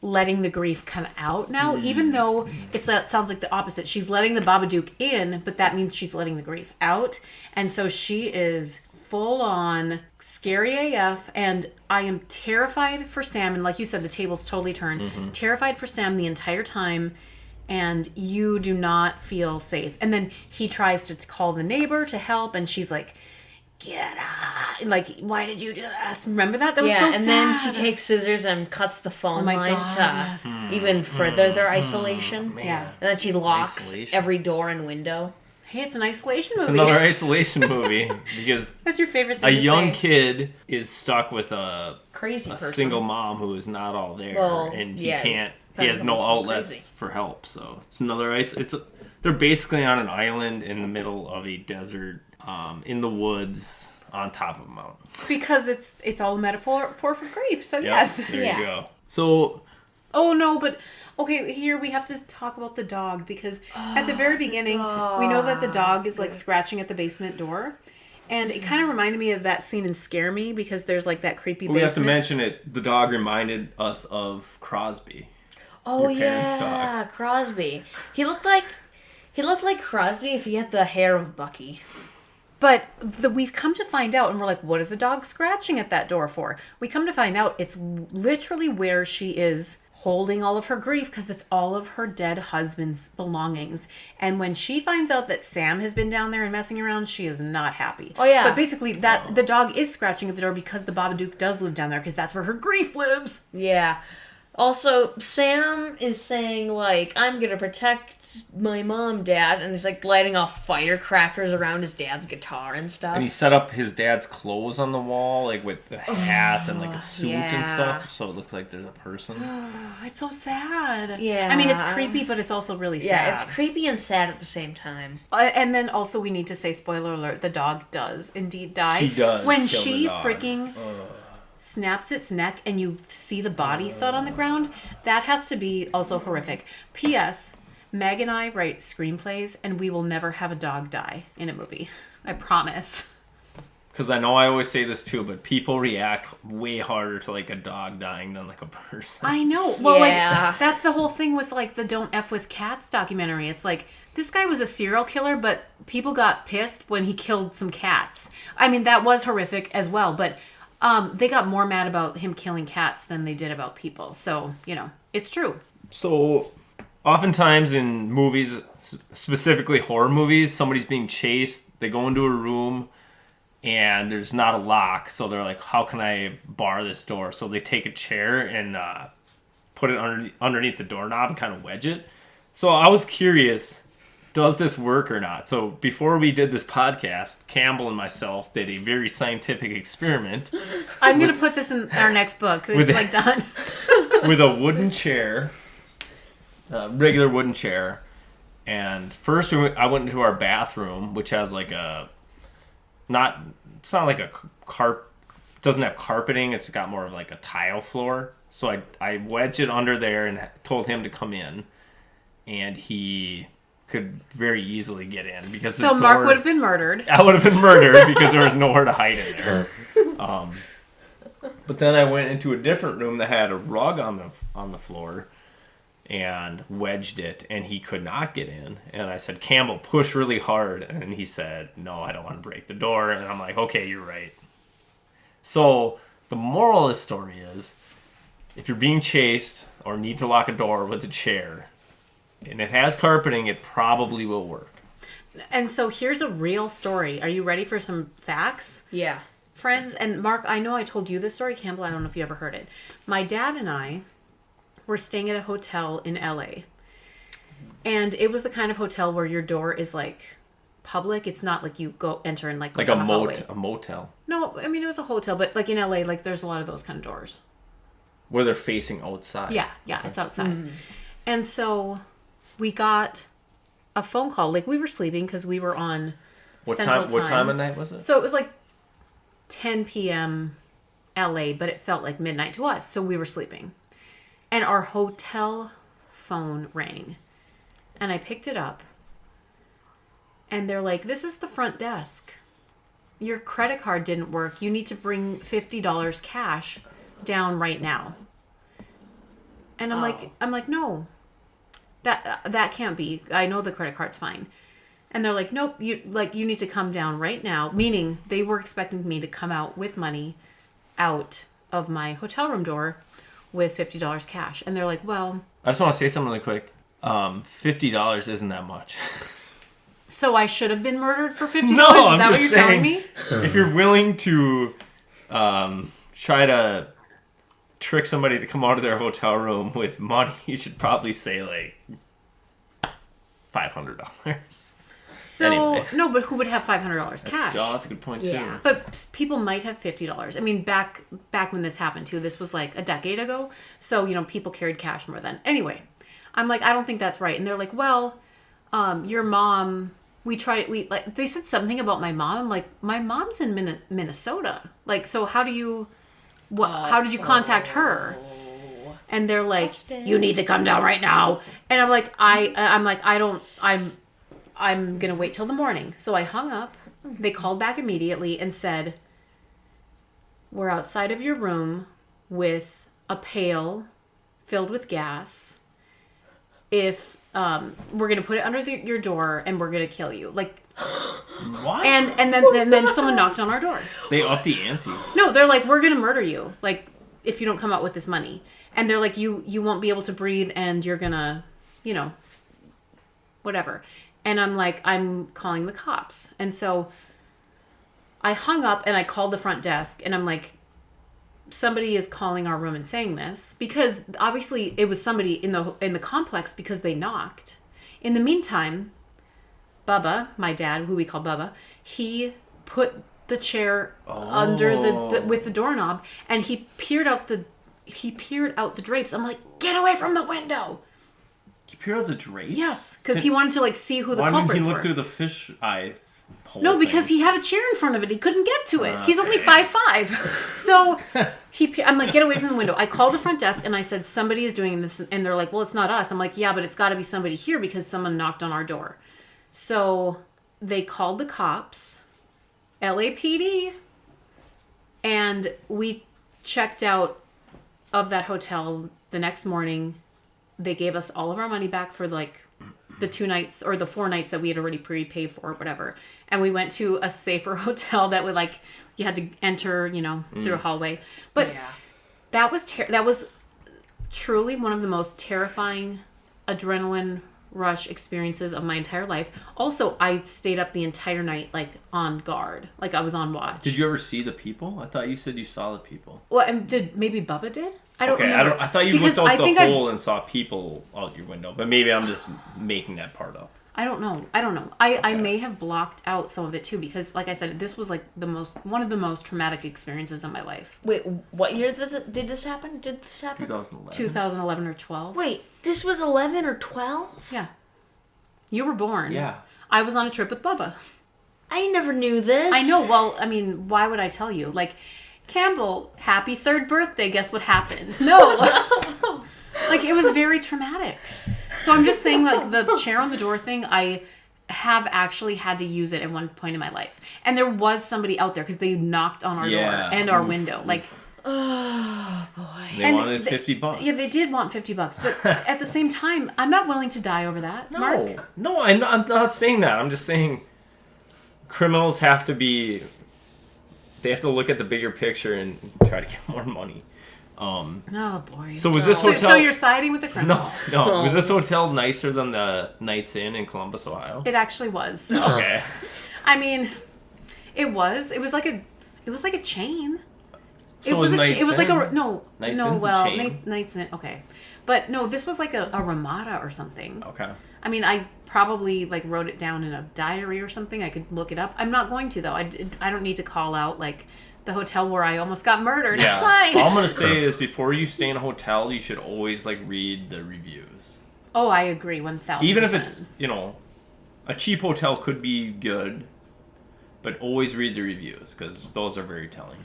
letting the grief come out now, even though it sounds like the opposite. She's letting the Babadook in, but that means she's letting the grief out. And so she is full on scary AF, and I am terrified for Sam. And like you said, the tables totally turned. Terrified for Sam the entire time. And you do not feel safe. And then he tries to call the neighbor to help, and she's like, get up. Like, why did you do this? Remember that? That was so sad. And then she takes scissors and cuts the phone line to even further their isolation. Yeah. And then she locks every door and window. Hey, it's an isolation movie. It's another isolation movie because that's your favorite thing a to young say. kid is stuck with a crazy person. single mom who is not all there, and he can't. He has no outlets for help, so it's another they're basically on an island in the middle of a desert, in the woods, on top of a mountain. Because it's all a metaphor for grief. So yes, there you go. So, oh no, but okay, here we have to talk about the dog because at the very beginning we know that the dog is like scratching at the basement door. And it kind of reminded me of that scene in Scare Me because there's like that creepy basement. We have to mention it. The dog reminded us of Crosby. Oh yeah, Crosby. He looked like Crosby if he had the hair of Bucky. But we've come to find out, and we're like, what is the dog scratching at that door for? We come to find out it's literally where she is holding all of her grief because it's all of her dead husband's belongings. And when she finds out that Sam has been down there and messing around, she is not happy. Oh yeah. But basically, the dog is scratching at the door because the Babadook does live down there because that's where her grief lives. Yeah. Also, Sam is saying, like, I'm gonna protect my mom, Dad, and he's, like, lighting off firecrackers around his dad's guitar and stuff. And he set up his dad's clothes on the wall, like, with the hat and, like, a suit and stuff, so it looks like there's a person. It's so sad. Yeah. I mean, it's creepy, but it's also really sad. Yeah, it's creepy and sad at the same time. And then also we need to say, spoiler alert, the dog does indeed die. She does. When she freaking snaps its neck and you see the body thud on the ground, that has to be also horrific. P.S. Meg and I write screenplays, and we will never have a dog die in a movie. I promise. Because I know I always say this too, but people react way harder to, like, a dog dying than, like, a person. I know. Well, like, that's the whole thing with, like, the Don't F With Cats documentary. It's like, this guy was a serial killer, but people got pissed when he killed some cats. I mean, that was horrific as well, but they got more mad about him killing cats than they did about people. So, you know, it's true. So, oftentimes in movies, specifically horror movies, somebody's being chased, they go into a room, and there's not a lock, so they're like, how can I bar this door? So they take a chair and put it underneath the doorknob and kind of wedge it. So I was curious, does this work or not? So before we did this podcast, Campbell and myself did a very scientific experiment. I'm going to put this in our next book. It's like done. With a wooden chair, a regular wooden chair. And first I went into our bathroom, which has like it's not like a doesn't have carpeting. It's got more of like a tile floor. So I wedged it under there and told him to come in. And he could very easily get in because so Mark would have been murdered. I would have been murdered because there was nowhere to hide in there. But then I went into a different room that had a rug on the floor and wedged it, and he could not get in. And I said, Campbell, push really hard. And he said, no, I don't want to break the door. And I'm like, okay, you're right. So the moral of the story is, if you're being chased or need to lock a door with a chair, and it has carpeting, it probably will work. And so here's a real story. Are you ready for some facts? Yeah. Friends, and Mark, I know I told you this story, Campbell, I don't know if you ever heard it. My dad and I were staying at a hotel in LA. And it was the kind of hotel where your door is like public. It's not like you go enter and like a motel. No, I mean it was a hotel, but like in LA, like there's a lot of those kind of doors where they're facing outside. Yeah, it's outside. And so we got a phone call. Like we were sleeping because we were on Central Time. What time of night was it? So it was like 10 p.m. LA, but it felt like midnight to us. So we were sleeping, and our hotel phone rang, and I picked it up. And they're like, "This is the front desk. Your credit card didn't work. You need to bring $50 cash down right now." And I'm like, "No. That can't be. I know the credit card's fine." And they're like, "Nope, you need to come down right now." Meaning they were expecting me to come out with money out of my hotel room door with $50 cash. And they're like, "Well, I just want to say something really quick. $50 isn't that much." So I should have been murdered for $50? No, Is that what you're telling me? If you're willing to try to trick somebody to come out of their hotel room with money, you should probably say like $500. So anyway. No, but who would have $500 cash? That's a good point too. But people might have $50. I mean, back when this happened too, this was like a decade ago. So people carried cash more then. Anyway, I'm like, I don't think that's right. And they're like, "Well, your mom." They said something about my mom. I'm like, my mom's in Minnesota. Like, so how did you contact her? And they're like, "You need to come down right now." And I'm like, I'm going to wait till the morning. So I hung up. They called back immediately and said, "We're outside of your room with a pail filled with gas. If we're going to put it under your door and we're going to kill you." Like, what? And then someone knocked on our door. They upped the ante. No, they're like, "We're going to murder you. Like, if you don't come out with this money." And they're like, you won't be able to breathe and you're going to, whatever. And I'm like, "I'm calling the cops." And so I hung up and I called the front desk and I'm like, somebody is calling our room and saying this, because obviously it was somebody in the complex because they knocked. In the meantime, Bubba, my dad, who we call Bubba, he put the chair under with the doorknob and he peered out the drapes. I'm like, "Get away from the window." He peered out the drapes? Yes, because he wanted to see who the culprits were. Why didn't he look through the fish eye hole? No, because he had a chair in front of it. He couldn't get to it. He's only 5'5". So I'm like, "Get away from the window." I called the front desk and I said, "Somebody is doing this." And they're like, "Well, it's not us." I'm like, "Yeah, but it's got to be somebody here because someone knocked on our door." So they called the cops, LAPD, and we checked out of that hotel the next morning. They gave us all of our money back for like the 2 nights or the 4 nights that we had already prepaid for or whatever. And we went to a safer hotel that would you had to enter, through a hallway. But that was truly one of the most terrifying adrenaline rush experiences of my entire life. Also, I stayed up the entire night on guard. I was on watch. Did you ever see the people? I thought you said you saw the people. Well, maybe Bubba did? I don't remember. I thought you looked out the hole and saw people out your window, but maybe I'm just making that part up. I don't know. I may have blocked out some of it too because, like I said, this was one of the most traumatic experiences of my life. Wait, what year did this happen? 2011 or 12. Wait, this was 11 or 12? Yeah. You were born. Yeah. I was on a trip with Bubba. I never knew this. I know. Well, I mean, why would I tell you? Campbell, happy 3rd birthday. Guess what happened? No. It was very traumatic. So I'm just saying, the chair on the door thing, I have actually had to use it at one point in my life. And there was somebody out there because they knocked on our door and our window. Oh, boy. They wanted $50. Yeah, they did want $50. But at the same time, I'm not willing to die over that. No. Mark? No, I'm not saying that. I'm just saying criminals have to be... They have to look at the bigger picture and try to get more money. Oh boy. So was this hotel? So you're siding with the criminals? No. Was this hotel nicer than the Knights Inn in Columbus, Ohio? It actually was. So. Okay. I mean, it was. It was like a chain. It was like a Nights Nights In. Okay, but no, this was like a Ramada or something. Okay. I mean, I probably like wrote it down in a diary or something. I could look it up. I'm not going to though. I don't need to call out like the hotel where I almost got murdered. It's fine. All I'm gonna say is before you stay in a hotel, you should always like read the reviews. Oh, I agree 1,000%. Even if it's a cheap hotel could be good, but always read the reviews because those are very telling.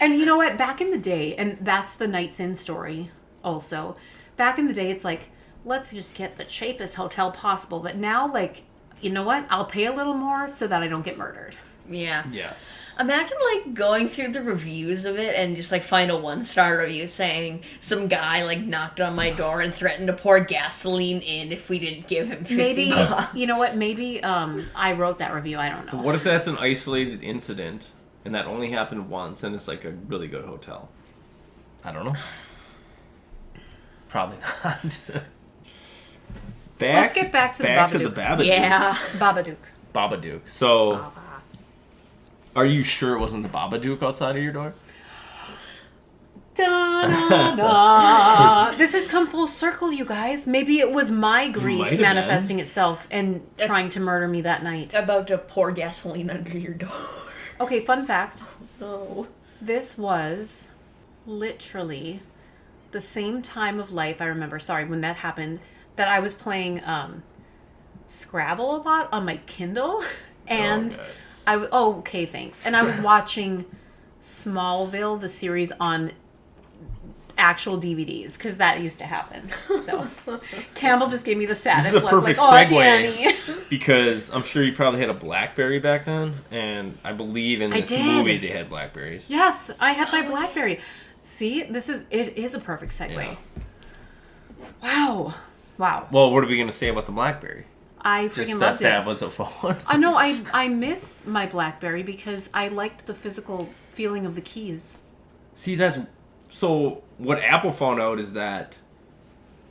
And you know what? Back in the day, and that's the Nights In story also. Back in the day, it's like, let's just get the cheapest hotel possible. But now, like, you know what? I'll pay a little more so that I don't get murdered. Yeah. Yes. Imagine, like, going through the reviews of it and just, like, find a 1-star review saying some guy, like, knocked on my door and threatened to pour gasoline in if we didn't give him $50. Maybe, you know what? Maybe I wrote that review. I don't know. But what if that's an isolated incident and that only happened once and it's, like, a really good hotel? I don't know. Probably not. Let's get back to the Babadook. To the Babadook. Yeah. Babadook. So, are you sure it wasn't the Babadook outside of your door? Da-da-da. This has come full circle, you guys. Maybe it was my grief manifesting itself and trying to murder me that night. About to pour gasoline under your door. Okay, fun fact. No. This was literally the same time of life, I remember, when that happened, that I was playing Scrabble a lot on my Kindle. And okay, thanks. And I was watching Smallville, the series, on actual DVDs, because that used to happen. So Campbell just gave me the saddest look. This is a perfect like, segue, Danny. Because I'm sure you probably had a BlackBerry back then, and I believe in this movie they had BlackBerries. Yes, I had my BlackBerry. See, it is a perfect segue. Yeah. Wow. Well, what are we going to say about the BlackBerry? I freaking loved it. That was a phone. No, I miss my BlackBerry because I liked the physical feeling of the keys. See, so what Apple found out is that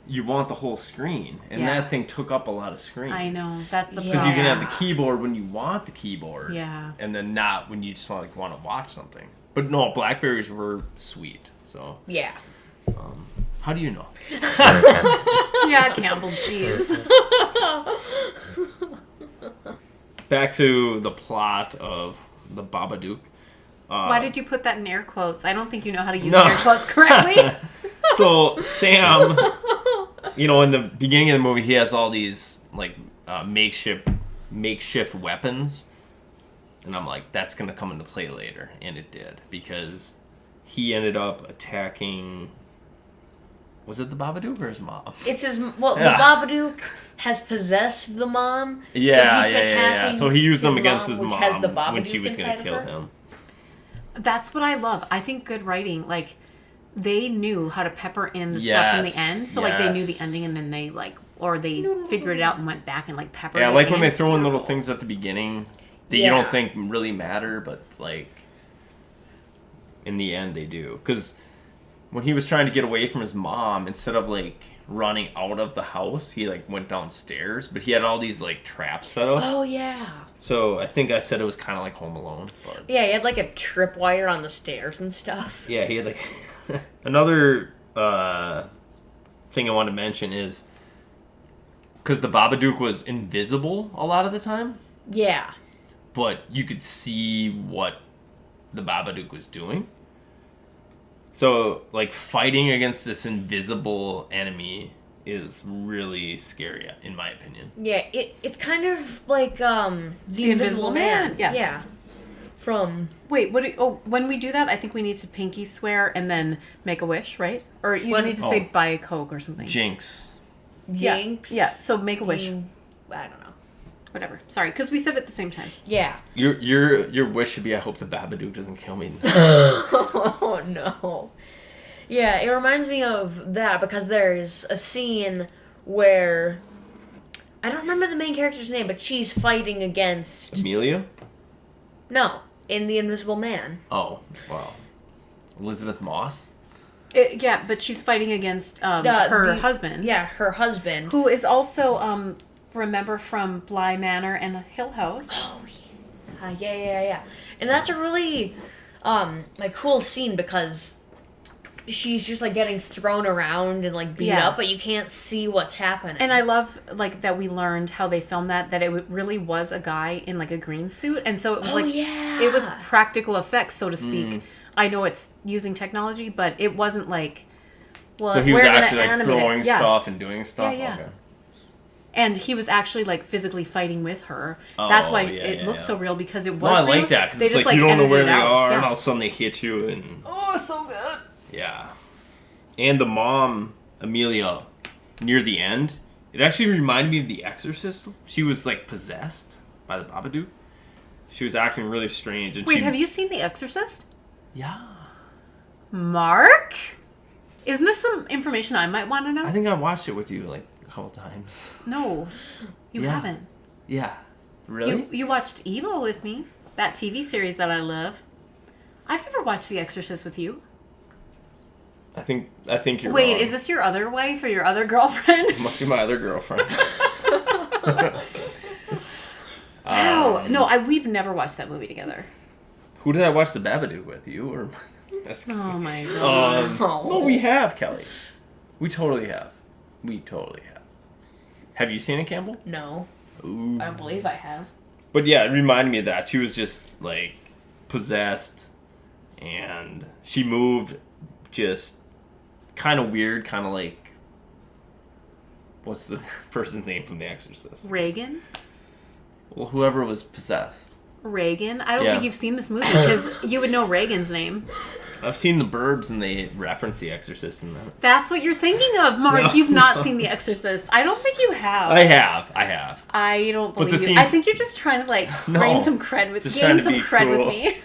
you want the whole screen, and that thing took up a lot of screen. I know, that's the problem. Because you can have the keyboard when you want the keyboard, and then not when you just want to watch something. But no, BlackBerries were sweet. So yeah. How do you know? Yeah, Campbell, jeez. Back to the plot of the Babadook. Why did you put that in air quotes? I don't think you know how to use air quotes correctly. So Sam, in the beginning of the movie, he has all these like makeshift weapons, and I'm like, that's gonna come into play later, and it did, because he ended up attacking. Was it the Babadook or his mom? It's his. Well, the Babadook has possessed the mom. Yeah. So he used them against his mom, mom has the Babadook when she was going to kill him. That's what I love. I think good writing, like, they knew how to pepper in the stuff in the end. So, like, they knew the ending and then they, like, or they figured it out and went back and, like, peppered it in. Yeah, like when they throw in little things at the beginning that you don't think really matter, but, like, in the end they do. Because when he was trying to get away from his mom, instead of, like, running out of the house, he, like, went downstairs. But he had all these, like, traps set up. Oh, yeah. So I think I said it was kind of like Home Alone. But yeah, he had, like, a tripwire on the stairs and stuff. Yeah, he had, like... Another thing I want to mention is... Because the Babadook was invisible a lot of the time. Yeah. But you could see what the Babadook was doing. So, like, fighting against this invisible enemy is really scary, in my opinion. Yeah, it's kind of like the Invisible Man. Yes. Yeah. Wait, when we do that, I think we need to pinky swear and then make a wish, right? Or you need to say buy a Coke or something. Jinx. Yeah, so make a wish. I don't know. Whatever. Sorry, because we said it at the same time. Yeah. Your wish should be, I hope the Babadook doesn't kill me. Oh, no. Yeah, it reminds me of that because there's a scene where... I don't remember the main character's name, but she's fighting against... Amelia? No, in The Invisible Man. Oh, wow. Elizabeth Moss? Yeah, but she's fighting against her husband. Yeah, her husband. Who is also... remember from Bly Manor and Hill House. Oh, yeah. Yeah. And that's a really like cool scene because she's just like getting thrown around and like beat up, but you can't see what's happening. And I love like that we learned how they filmed that it really was a guy in like a green suit, and so it was it was practical effects, so to speak. I know it's using technology, but it wasn't like, well, so he was actually like throwing stuff and doing stuff. Yeah. Okay. And he was actually like physically fighting with her. That's why it looked so real, because it was. I like that, because it's like you don't know where they are, and all of a sudden they hit you, and so good. Yeah. And the mom, Amelia, near the end, it actually reminded me of The Exorcist. She was like possessed by the Babadook. She was acting really strange. And Wait, have you seen The Exorcist? Yeah. Mark? Isn't this some information I might want to know? I think I watched it with you like a couple times. No, you haven't. Yeah. Really? You watched Evil with me, that TV series that I love. I've never watched The Exorcist with you. I think you're Wait, wrong. Is this your other wife or your other girlfriend? It must be my other girlfriend. Wow. No, we've never watched that movie together. Who did I watch The Babadook with? You or... Oh my god. Well, we have, Kelly. We totally have. Have you seen it, Campbell? No. Ooh. I don't believe I have. But yeah, it reminded me of that. She was just like possessed, and she moved just kind of weird, kind of like, what's the person's name from The Exorcist? Reagan? Well, whoever was possessed. Reagan? I don't think you've seen this movie, because you would know Reagan's name. I've seen The Burbs, and they reference The Exorcist in that. That's what you're thinking of, Mark. No. You've not seen The Exorcist. I don't think you have. I have. I don't believe you. I think you're just trying to like gain some cred with me.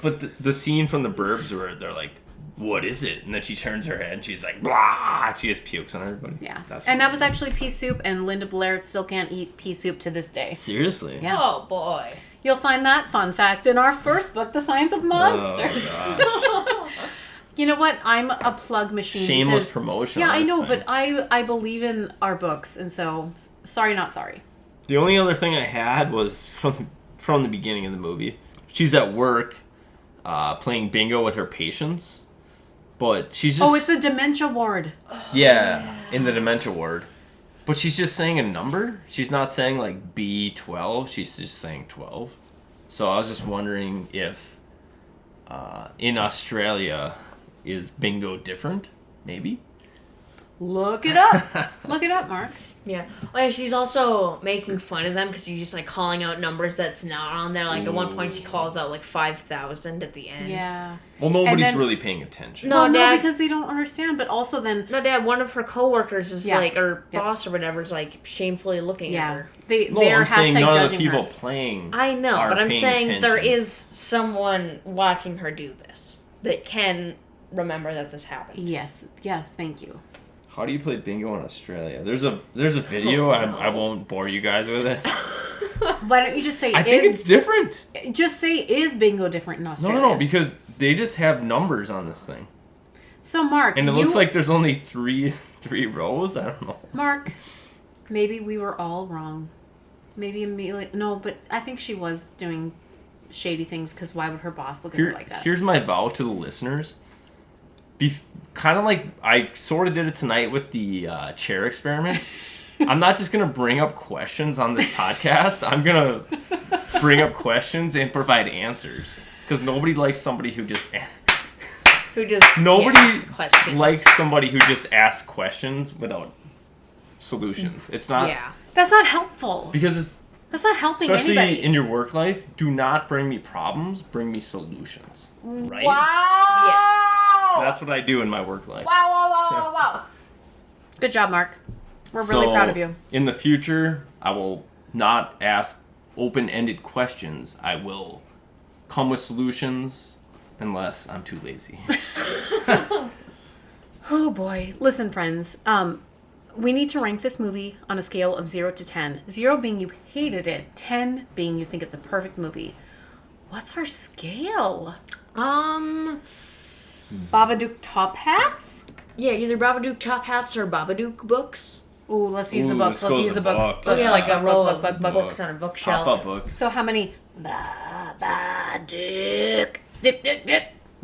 But the scene from The Burbs where they're like, what is it? And then she turns her head and she's like, blah! She just pukes on everybody. Yeah. That was actually pea soup, and Linda Blair still can't eat pea soup to this day. Seriously? Yeah. Oh, boy. You'll find that fun fact in our first book, The Science of Monsters. Oh, gosh. You know what? I'm a plug machine. Shameless promotion. Yeah, I know, but I believe in our books, and so sorry, not sorry. The only other thing I had was from the beginning of the movie. She's at work playing bingo with her patients, but she's just... Oh, it's a dementia ward. Yeah, in the dementia ward. But she's just saying a number. She's not saying like B12. She's just saying 12. So I was just wondering if in Australia is bingo different? Maybe. Look it up. Look it up, Mark. Yeah. Oh, yeah, she's also making fun of them because she's just like calling out numbers that's not on there. Like at one point she calls out like 5,000 at the end. Yeah. Well, nobody's really paying attention. No, because they don't understand. But also then... No, Dad, one of her coworkers is like, or boss or whatever is like shamefully looking at her. They're I'm saying none judging of the people her. playing I know, are but I'm saying attention. there is someone watching her do this that can remember that this happened. Yes, thank you. How do you play bingo in Australia? There's a video. I won't bore you guys with it. Why don't you just say... I think it's different. Just say, is bingo different in Australia? No, because they just have numbers on this thing. So, Mark... And it looks like there's only three rows? I don't know. Mark, maybe we were all wrong. Maybe Amelia... No, but I think she was doing shady things, because why would her boss look at her like that? Here's my vow to the listeners. Kind of like I sort of did it tonight with the chair experiment. I'm not just going to bring up questions on this podcast. I'm going to bring up questions and provide answers. Because nobody likes somebody who just... Nobody likes somebody who just asks questions without solutions. It's not... Yeah. That's not helpful. Because it's... That's not helping especially anybody. In your work life, do not bring me problems, bring me solutions. Right? Wow! Yes. That's what I do in my work life. Wow. Good job, Mark. We're really proud of you. In the future, I will not ask open-ended questions. I will come with solutions unless I'm too lazy. Oh boy. Listen, friends. We need to rank this movie on a scale of 0 to 10. 0 being you hated it, 10 being you think it's a perfect movie. What's our scale? Babadook top hats? Yeah, either Babadook top hats or Babadook books. Ooh, let's use the books. Let's use the books. Oh, yeah, like a row of book. books on a bookshelf. Pop-up book. So how many Babadook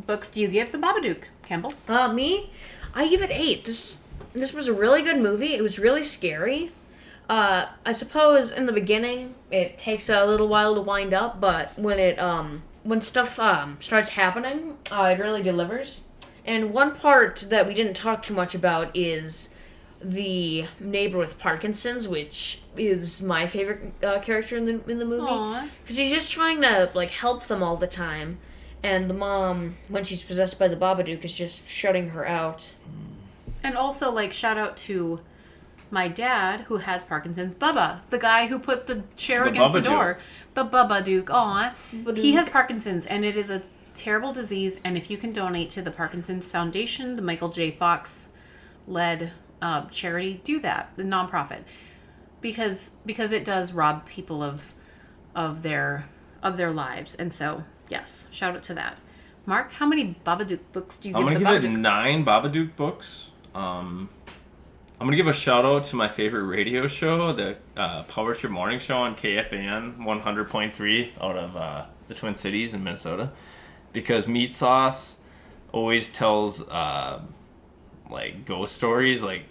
books do you give the Babadook, Campbell? Me? I give it 8. This was a really good movie. It was really scary. I suppose in the beginning it takes a little while to wind up, but when stuff starts happening, it really delivers. And one part that we didn't talk too much about is the neighbor with Parkinson's, which is my favorite character in the movie, because he's just trying to like help them all the time, and the mom, when she's possessed by the Babadook, is just shutting her out. And also, like, shout out to my dad, who has Parkinson's, Bubba, the guy who put the chair against the door. The Babadook. Aw. He has Parkinson's, and it is a terrible disease, and if you can donate to the Parkinson's Foundation, the Michael J. Fox led charity, do that, the nonprofit, because it does rob people of their lives. And so, yes, shout out to that. Mark, how many Babadook books do you give the Babadook? I'm going to give it 9 Babadook books. I'm going to give a shout out to my favorite radio show, the Publisher Morning Show on KFAN 100.3 out of the Twin Cities in Minnesota, because Meat Sauce always tells like ghost stories. Like,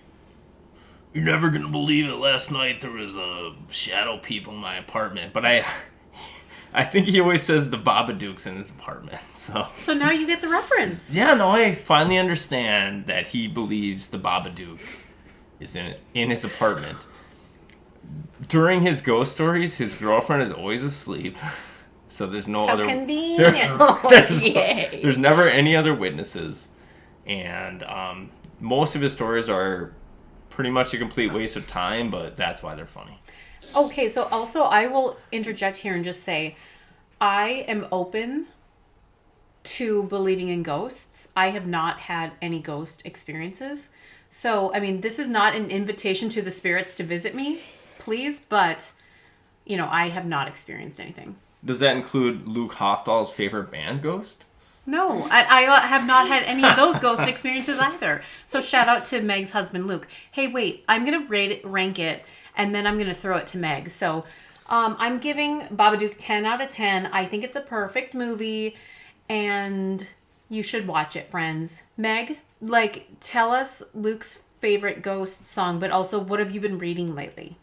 you're never going to believe it, last night there was shadow people in my apartment. But I think he always says the Babadook's in his apartment. So now you get the reference. Yeah, no, I finally understand that he believes the Babadook is in his apartment. During his ghost stories, his girlfriend is always asleep. So there's no other... convenient. There's never any other witnesses. And most of his stories are pretty much a complete waste of time, but that's why they're funny. Okay, so also I will interject here and just say I am open to believing in ghosts. I have not had any ghost experiences. So, I mean, this is not an invitation to the spirits to visit me, please, but, you know, I have not experienced anything. Does that include Luke Hofdahl's favorite band, Ghost? No, I have not had any of those ghost experiences either. So shout out to Meg's husband, Luke. Hey, wait, I'm going to rank it, and then I'm going to throw it to Meg. So I'm giving Babadook 10 out of 10. I think it's a perfect movie, and you should watch it, friends. Meg, like, tell us Luke's favorite ghost song, but also what have you been reading lately?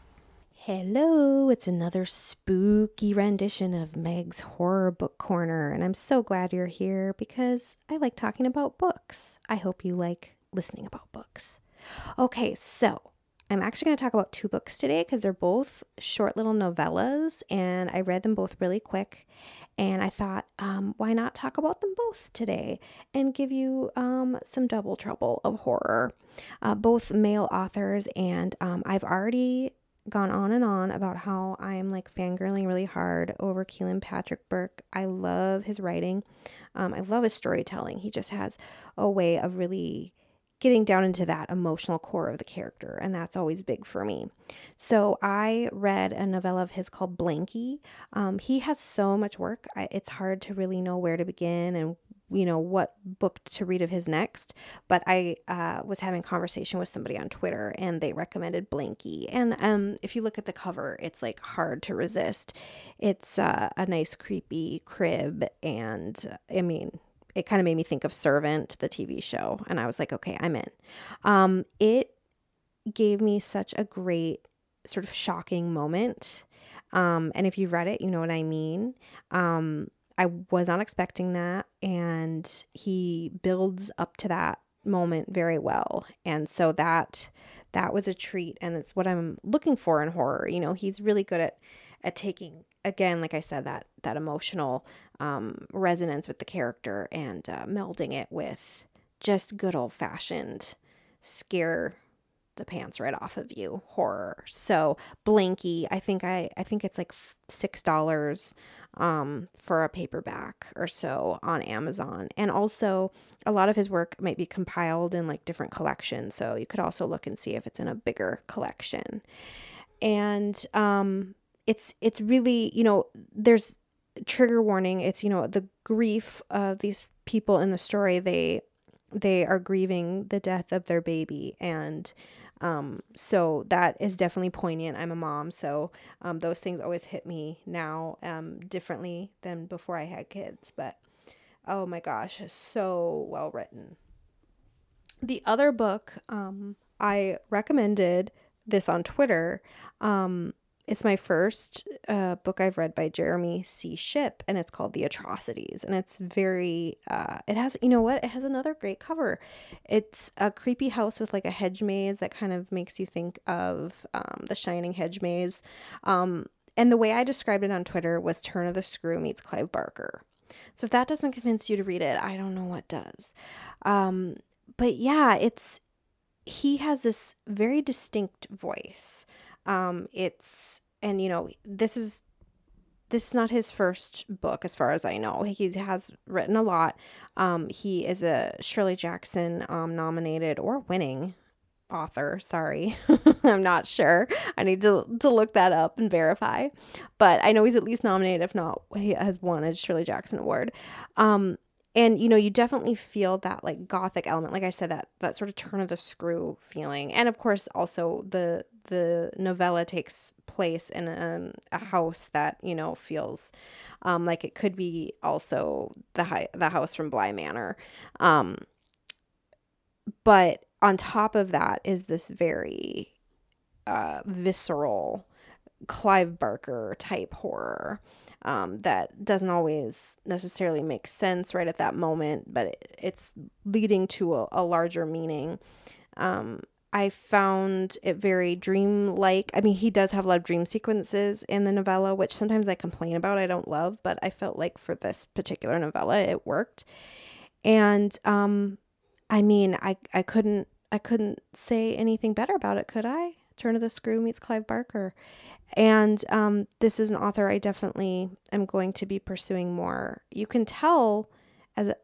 Hello, it's another spooky rendition of Meg's Horror Book Corner, and I'm so glad you're here because I like talking about books. I hope you like listening about books. Okay, so I'm actually going to talk about 2 books today because they're both short little novellas, and I read them both really quick, and I thought, why not talk about them both today and give you some double trouble of horror. Both male authors, and I've already gone on and on about how I'm like fangirling really hard over Keelan Patrick Burke. I love his writing. I love his storytelling. He just has a way of really getting down into that emotional core of the character, and that's always big for me. So I read a novella of his called Blanky. He has so much work. It's hard to really know where to begin and what book to read of his next, but I was having a conversation with somebody on Twitter, and they recommended Blanky. And if you look at the cover, it's like hard to resist. It's a nice creepy crib, and I mean, it kind of made me think of Servant, the TV show, and I was like, okay, I'm in. It gave me such a great sort of shocking moment, and if you've read it, you know what I mean. I was not expecting that, and he builds up to that moment very well, and so that was a treat, and it's what I'm looking for in horror. He's really good at taking, again, like I said, that emotional resonance with the character and melding it with just good old-fashioned scare the pants right off of you horror. So Blanky, I think it's like $6 for a paperback or so on Amazon. And also a lot of his work might be compiled in like different collections, so you could also look and see if it's in a bigger collection. And it's really, there's trigger warning. It's, the grief of these people in the story. They are grieving the death of their baby, and so that is definitely poignant. I'm a mom, so those things always hit me now differently than before I had kids. But Oh my gosh, so well written. The other book, I recommended this on Twitter. It's my first book I've read by Jeremy C. Shipp, and it's called The Atrocities. And it's very, it has, you know what? It has another great cover. It's a creepy house with like a hedge maze that kind of makes you think of The Shining hedge maze. And the way I described it on Twitter was Turn of the Screw meets Clive Barker. So if that doesn't convince you to read it, I don't know what does. But yeah, he has this very distinct voice. And you know, this is not his first book as far as I know. He has written a lot. He is a Shirley Jackson nominated or winning author. Sorry. I'm not sure. I need to look that up and verify. But I know he's at least nominated, if not he has won a Shirley Jackson Award. And you know, you definitely feel that like gothic element, like I said, that sort of turn of the screw feeling. And of course also the novella takes place in a house that, you know, feels like it could be also the house from Bly Manor. But on top of that is this very visceral Clive Barker type horror that doesn't always necessarily make sense right at that moment, but it's leading to a larger meaning. I found it very dreamlike. I mean, he does have a lot of dream sequences in the novella, which sometimes I complain about, I don't love, but I felt like for this particular novella, it worked. And I mean, I couldn't say anything better about it, could I? Turn of the Screw meets Clive Barker. And this is an author I definitely am going to be pursuing more. You can tell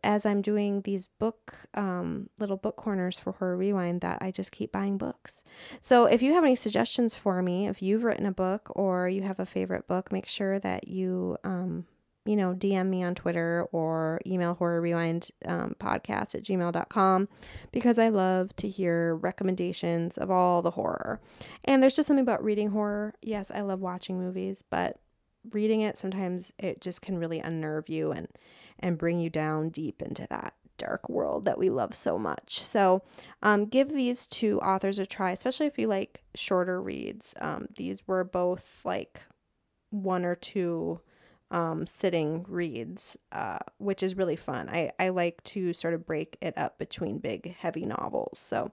as I'm doing these little book corners for Horror Rewind that I just keep buying books. So if you have any suggestions for me, if you've written a book or you have a favorite book, make sure that you DM me on Twitter or email horrorrewind podcast@gmail.com, because I love to hear recommendations of all the horror. And there's just something about reading horror. Yes, I love watching movies, but reading it, sometimes it just can really unnerve you and bring you down deep into that dark world that we love so much. So give these two authors a try, especially if you like shorter reads. These were both like 1 or 2 sitting reads, which is really fun. I like to sort of break it up between big, heavy novels. So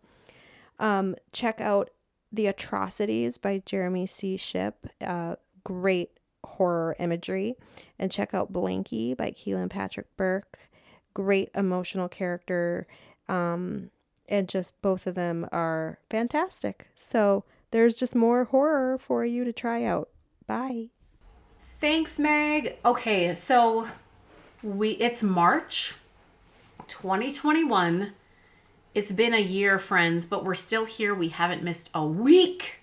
check out The Atrocities by Jeremy C. Shipp. Great horror imagery. And check out Blanky by Keelan Patrick Burke. Great emotional character. And just both of them are fantastic. So there's just more horror for you to try out. Bye. Thanks, Meg. Okay, so it's March 2021. It's been a year, friends, but we're still here. We haven't missed a week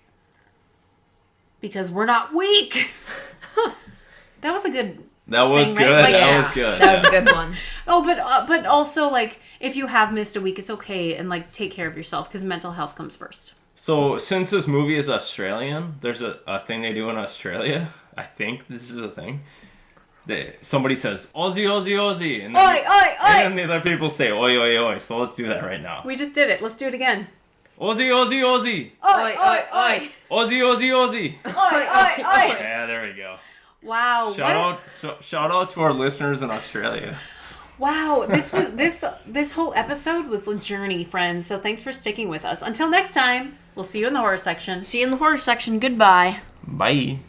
because we're not weak. That was a good. That was thing, good. Right? Like, that was good. That was a good one. Oh, but also like if you have missed a week, it's okay, and like take care of yourself because mental health comes first. So since this movie is Australian, there's a thing they do in Australia. I think this is a thing. Somebody says Aussie, Aussie, Aussie, and then, oi, oi, oi. And then the other people say oi, oi, oi. So let's do that right now. We just did it. Let's do it again. Aussie, Aussie, Aussie. Oi, oi, oi. Aussie, Aussie, Aussie. Oi, oi, oi. Yeah, there we go. Wow. Shout out to our listeners in Australia. Wow, this whole episode was a journey, friends. So thanks for sticking with us. Until next time, we'll see you in the horror section. See you in the horror section. Goodbye. Bye.